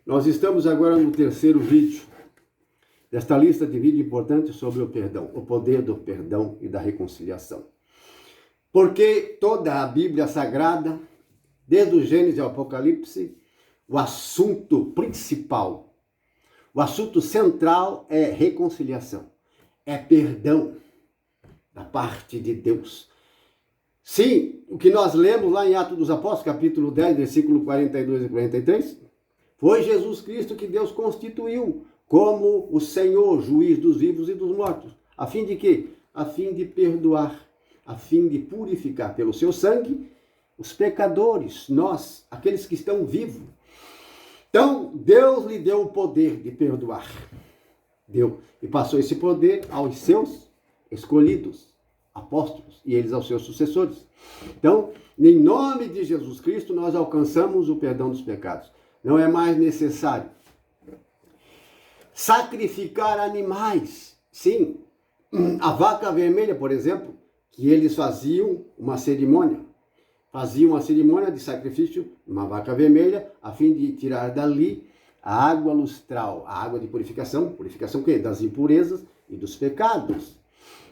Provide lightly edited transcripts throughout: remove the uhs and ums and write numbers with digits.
Nós estamos agora no terceiro vídeo desta lista de vídeos importantes sobre o perdão, o poder do perdão e da reconciliação. Porque toda a Bíblia Sagrada, desde o Gênesis ao Apocalipse, o assunto principal, o assunto central é reconciliação, é perdão da parte de Deus. Sim, o que nós lemos lá em Atos dos Apóstolos, capítulo 10, versículo 42 e 43, foi Jesus Cristo que Deus constituiu como o Senhor, juiz dos vivos e dos mortos. A fim de quê? A fim de perdoar, a fim de purificar pelo seu sangue os pecadores, nós, aqueles que estão vivos. Então, Deus lhe deu o poder de perdoar. Deu. E passou esse poder aos seus escolhidos, apóstolos, e eles aos seus sucessores. Então, em nome de Jesus Cristo, nós alcançamos o perdão dos pecados. Não é mais necessário sacrificar animais. Sim, a vaca vermelha, por exemplo, que eles faziam uma cerimônia. Faziam uma cerimônia de sacrifício, uma vaca vermelha, a fim de tirar dali a água lustral, a água de purificação. Purificação que? Das impurezas e dos pecados.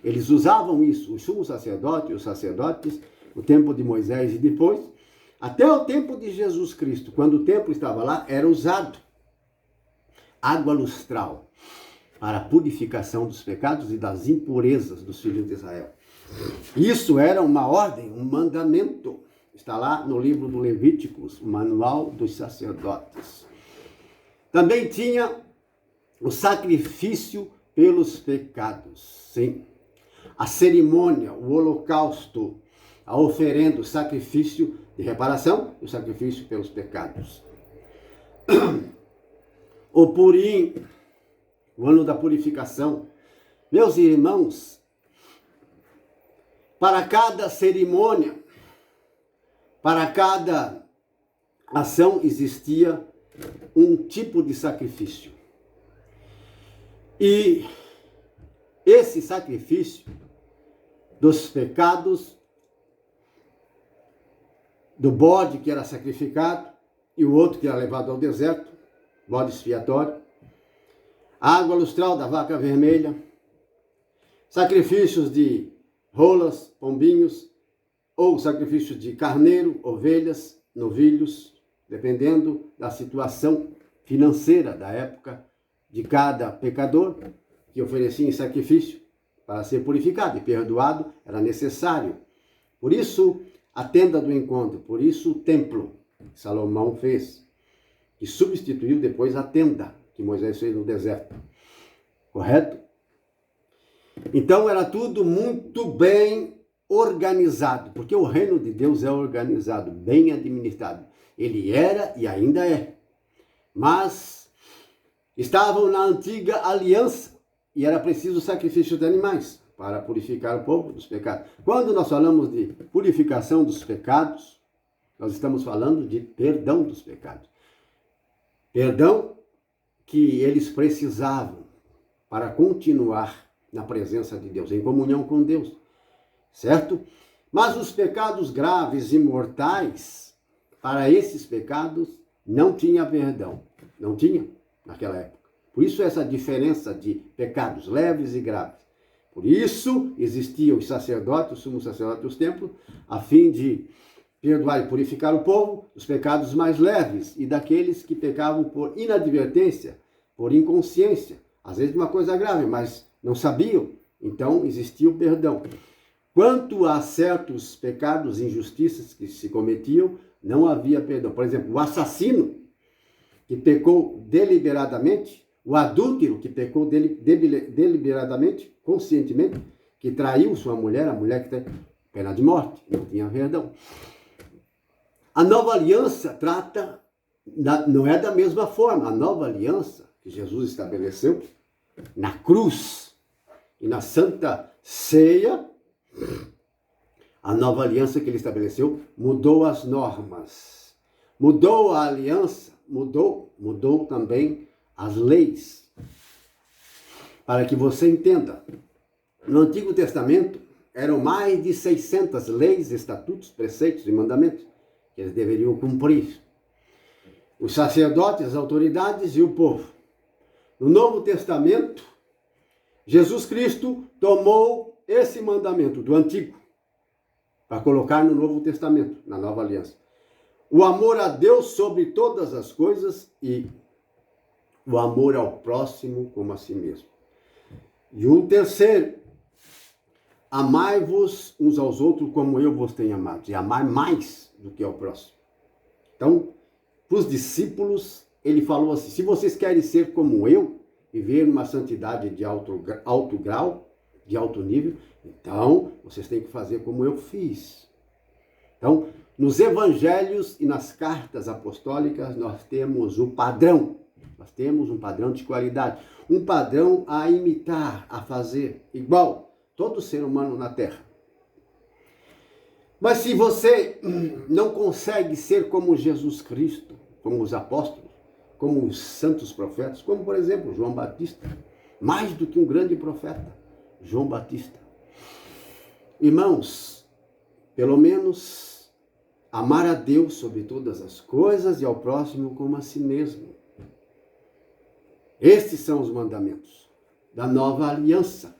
Eles usavam isso, o sumo sacerdote e os sacerdotes, no tempo de Moisés e depois, até o tempo de Jesus Cristo, quando o templo estava lá, era usado água lustral para a purificação dos pecados e das impurezas dos filhos de Israel. Isso era uma ordem, um mandamento. Está lá no livro do Levíticos, o manual dos sacerdotes. Também tinha o sacrifício pelos pecados. Sim. A cerimônia, o holocausto, a oferenda, o sacrifício de reparação e o sacrifício pelos pecados. O Purim, o ano da purificação. Meus irmãos, para cada cerimônia, para cada ação existia um tipo de sacrifício. E esse sacrifício dos pecados, do bode que era sacrificado e o outro que era levado ao deserto, bode expiatório, a água lustral da vaca vermelha, sacrifícios de rolas, pombinhos, ou sacrifícios de carneiro, ovelhas, novilhos, dependendo da situação financeira da época de cada pecador que oferecia em sacrifício para ser purificado e perdoado, era necessário. Por isso, a tenda do encontro, por isso o templo que Salomão fez, que substituiu depois a tenda que Moisés fez no deserto. Correto? Então era tudo muito bem organizado, porque o reino de Deus é organizado, bem administrado. Ele era e ainda é. Mas estavam na antiga aliança e era preciso sacrifício de animais para purificar o povo dos pecados. Quando nós falamos de purificação dos pecados, nós estamos falando de perdão dos pecados. Perdão que eles precisavam para continuar na presença de Deus, em comunhão com Deus, certo? Mas os pecados graves e mortais, para esses pecados, não tinha perdão. Não tinha naquela época. Por isso essa diferença de pecados leves e graves. Por isso existiam os sacerdotes, o sumo sacerdote dos templos, a fim de perdoar e purificar o povo dos pecados mais leves e daqueles que pecavam por inadvertência, por inconsciência. Às vezes uma coisa grave, mas não sabiam. Então existia o perdão. Quanto a certos pecados e injustiças que se cometiam, não havia perdão. Por exemplo, o assassino que pecou deliberadamente, o adúltero que pecou deliberadamente, conscientemente, que traiu sua mulher, a mulher que tem pena de morte, não tinha perdão. A nova aliança trata, não é da mesma forma, a nova aliança que Jesus estabeleceu na cruz e na Santa Ceia, a nova aliança que ele estabeleceu mudou as normas, mudou a aliança, mudou também as leis. Para que você entenda, no Antigo Testamento eram mais de 600 leis, estatutos, preceitos e mandamentos que eles deveriam cumprir. os sacerdotes, as autoridades e o povo. No Novo Testamento, Jesus Cristo tomou esse mandamento do Antigo para colocar no Novo Testamento, na Nova Aliança. O amor a Deus sobre todas as coisas e o amor ao próximo como a si mesmo. E o terceiro, amai-vos uns aos outros como eu vos tenho amado. E amar mais do que ao próximo. Então, para os discípulos, ele falou assim, se vocês querem ser como eu, viver uma santidade de alto grau, de alto nível, então vocês têm que fazer como eu fiz. Então, nos evangelhos e nas cartas apostólicas, nós temos o padrão. Nós temos um padrão de qualidade, um padrão a imitar, a fazer, igual todo ser humano na Terra. Mas se você não consegue ser como Jesus Cristo, como os apóstolos, como os santos profetas, como por exemplo João Batista, mais do que um grande profeta, João Batista. Irmãos, pelo menos amar a Deus sobre todas as coisas e ao próximo como a si mesmo. Estes são os mandamentos da nova aliança.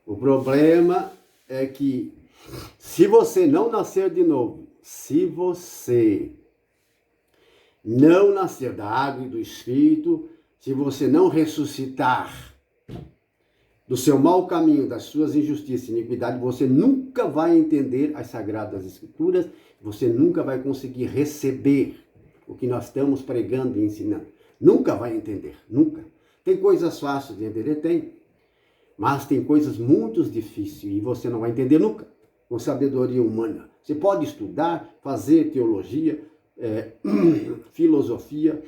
O problema é que se você não nascer de novo, se você não nascer da água e do Espírito, se você não ressuscitar do seu mau caminho, das suas injustiças e iniquidades, você nunca vai entender as Sagradas Escrituras, você nunca vai conseguir receber o que nós estamos pregando e ensinando. Nunca vai entender, nunca. Tem coisas fáceis de entender? Tem. Mas tem coisas muito difíceis e você não vai entender nunca, com sabedoria humana. Você pode estudar, fazer teologia, filosofia,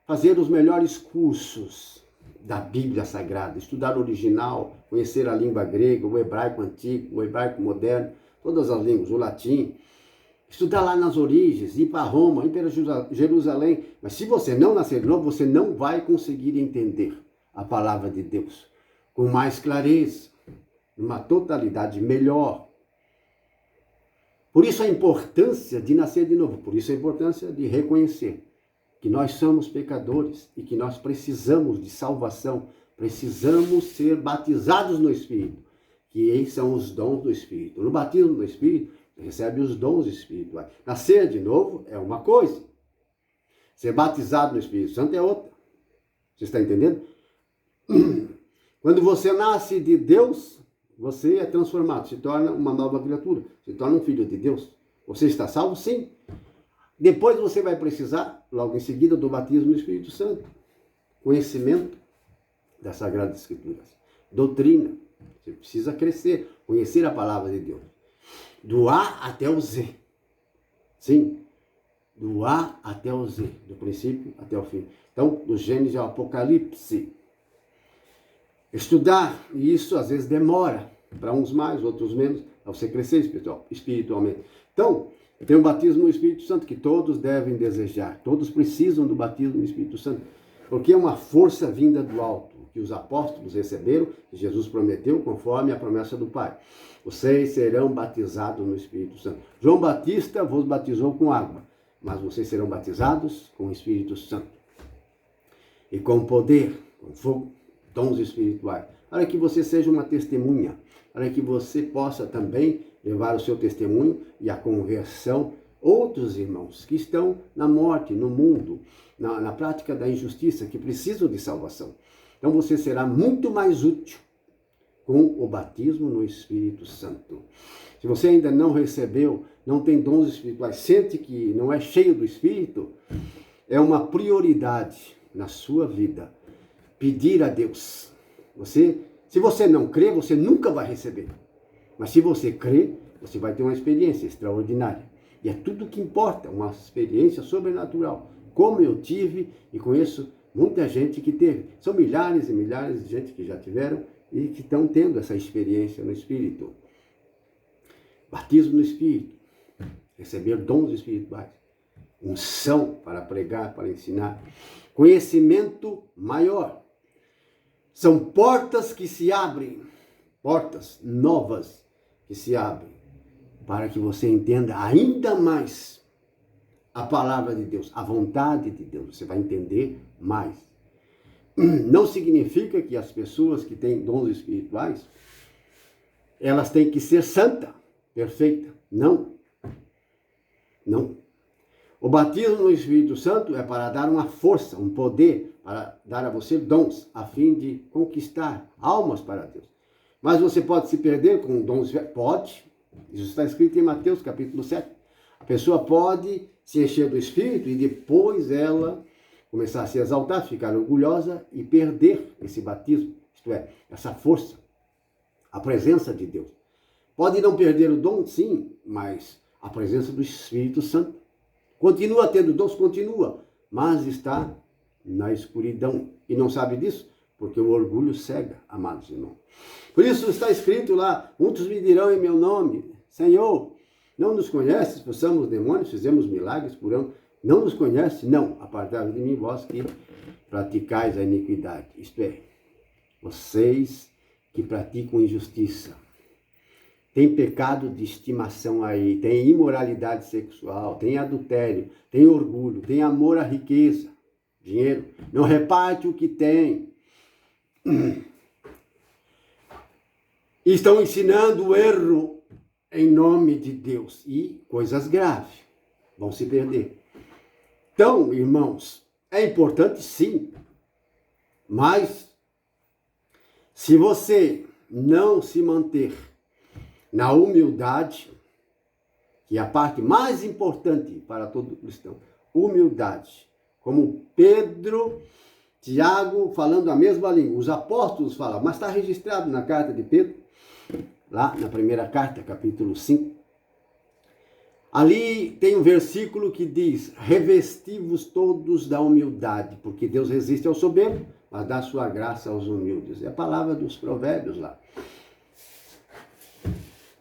fazer os melhores cursos da Bíblia Sagrada, estudar o original, conhecer a língua grega, o hebraico antigo, o hebraico moderno, todas as línguas, o latim, estudar lá nas origens, ir para Roma, ir para Jerusalém. Mas se você não nascer de novo, você não vai conseguir entender a palavra de Deus com mais clareza, numa totalidade melhor. Por isso a importância de nascer de novo, por isso a importância de reconhecer que nós somos pecadores e que nós precisamos de salvação, precisamos ser batizados no Espírito, que são os dons do Espírito. No batismo do Espírito, você recebe os dons espirituais. Nascer de novo é uma coisa, ser batizado no Espírito Santo é outra. Você está entendendo? Quando você nasce de Deus, você é transformado, se torna uma nova criatura, se torna um filho de Deus. Você está salvo? Sim. Depois você vai precisar, logo em seguida, do batismo no Espírito Santo. Conhecimento das Sagradas Escrituras. Doutrina. Você precisa crescer, conhecer a palavra de Deus. Do A até o Z. Sim. Do A até o Z. Do princípio até o fim. Então, do Gênesis ao Apocalipse. Estudar, e isso às vezes demora, para uns mais, outros menos, para você crescer espiritualmente. Então, tem um batismo no Espírito Santo que todos devem desejar, todos precisam do batismo no Espírito Santo, porque é uma força vinda do alto, que os apóstolos receberam, que Jesus prometeu, conforme a promessa do Pai. Vocês serão batizados no Espírito Santo. João Batista vos batizou com água, mas vocês serão batizados com o Espírito Santo. E com poder, com fogo, dons espirituais, para que você seja uma testemunha, para que você possa também levar o seu testemunho e a conversão outros irmãos que estão na morte, no mundo, na prática da injustiça, que precisam de salvação. Então você será muito mais útil com o batismo no Espírito Santo. Se você ainda não recebeu, não tem dons espirituais, sente que não é cheio do Espírito, é uma prioridade na sua vida pedir a Deus. Se você não crê, você nunca vai receber. Mas se você crê, você vai ter uma experiência extraordinária. E é tudo o que importa, uma experiência sobrenatural. Como eu tive e conheço muita gente que teve. São milhares e milhares de gente que já tiveram e que estão tendo essa experiência no Espírito. Batismo no Espírito. Receber dons espirituais. Unção para pregar, para ensinar. Conhecimento maior. São portas que se abrem, portas novas que se abrem, para que você entenda ainda mais a palavra de Deus, a vontade de Deus, você vai entender mais. Não significa que as pessoas que têm dons espirituais, elas têm que ser santa, perfeita. Não. Não. O batismo no Espírito Santo é para dar uma força, um poder, para dar a você dons, a fim de conquistar almas para Deus. Mas você pode se perder com dons? Pode. Isso está escrito em Mateus capítulo 7. A pessoa pode se encher do Espírito e depois ela começar a se exaltar, ficar orgulhosa e perder esse batismo, isto é, essa força, a presença de Deus. Pode não perder o dom, sim, mas a presença do Espírito Santo. Continua tendo dons, continua, mas está na escuridão. E não sabe disso? Porque o orgulho cega, amados irmãos. Por isso está escrito lá, muitos me dirão em meu nome, Senhor, não nos conheces, expulsamos demônios, fizemos milagres, curamos. Não nos conhece? Não. Apartai-vos de mim, vós que praticais a iniquidade. Isto é, vocês que praticam injustiça. Tem pecado de estimação aí, tem imoralidade sexual, tem adultério, tem orgulho, tem amor à riqueza, dinheiro. Não reparte o que tem. Estão ensinando o erro em nome de Deus e coisas graves vão se perder. Então, irmãos, é importante sim, mas se você não se manter na humildade, que é a parte mais importante para todo cristão, humildade, como Pedro, Tiago falando a mesma língua, os apóstolos falam, mas está registrado na carta de Pedro, lá na primeira carta, capítulo 5, ali tem um versículo que diz, revesti-vos todos da humildade, porque Deus resiste ao soberbo, mas dá sua graça aos humildes. É a palavra dos provérbios lá.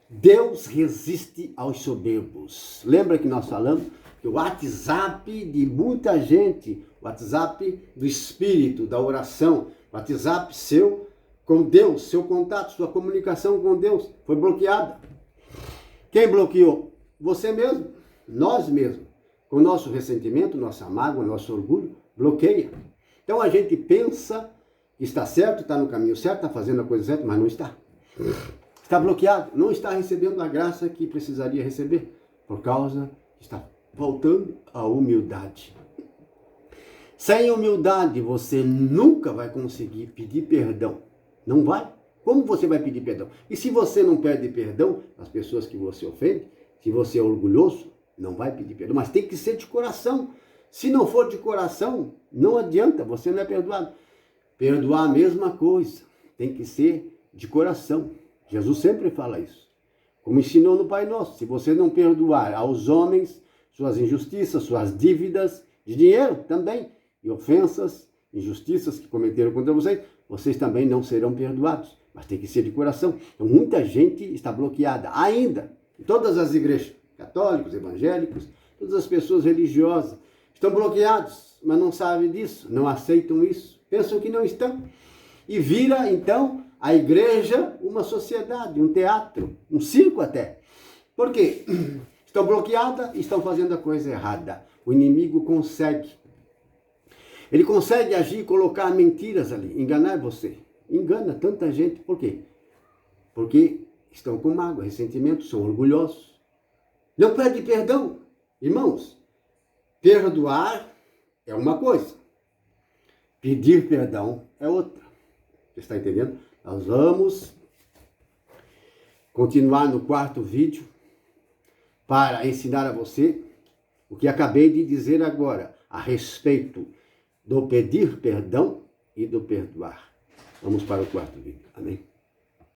Deus resiste aos soberbos. Lembra que nós falamos que o WhatsApp de muita gente, o WhatsApp do Espírito, da oração, o WhatsApp seu com Deus, seu contato, sua comunicação com Deus foi bloqueada. Quem bloqueou? Você mesmo, nós mesmos, com o nosso ressentimento, nossa mágoa, nosso orgulho, bloqueia. Então a gente pensa que está certo, está no caminho certo, está fazendo a coisa certa, mas não está. Está bloqueado, não está recebendo a graça que precisaria receber, por causa que está faltando a humildade. Sem humildade você nunca vai conseguir pedir perdão. Não vai. Como você vai pedir perdão? E se você não pede perdão às pessoas que você ofende, se você é orgulhoso, não vai pedir perdão, mas tem que ser de coração. Se não for de coração, não adianta, você não é perdoado. Perdoar a mesma coisa, tem que ser de coração. Jesus sempre fala isso. Como ensinou no Pai Nosso, se você não perdoar aos homens suas injustiças, suas dívidas de dinheiro também, e ofensas, injustiças que cometeram contra vocês, vocês também não serão perdoados. Mas tem que ser de coração. Então, muita gente está bloqueada ainda. Em todas as igrejas, católicos, evangélicos, todas as pessoas religiosas estão bloqueados, mas não sabem disso, não aceitam isso, pensam que não estão. E vira, então, a igreja uma sociedade, um teatro, um circo até. Por quê? Estão bloqueadas e estão fazendo a coisa errada. O inimigo consegue. Ele consegue agir e colocar mentiras ali, enganar você. Engana tanta gente. Por quê? Porque estão com mágoa, ressentimento, são orgulhosos. Não pede perdão. Irmãos, perdoar é uma coisa. Pedir perdão é outra. Você está entendendo? Nós vamos continuar no quarto vídeo para ensinar a você o que acabei de dizer agora a respeito do pedir perdão e do perdoar. Vamos para o quarto vídeo. Amém?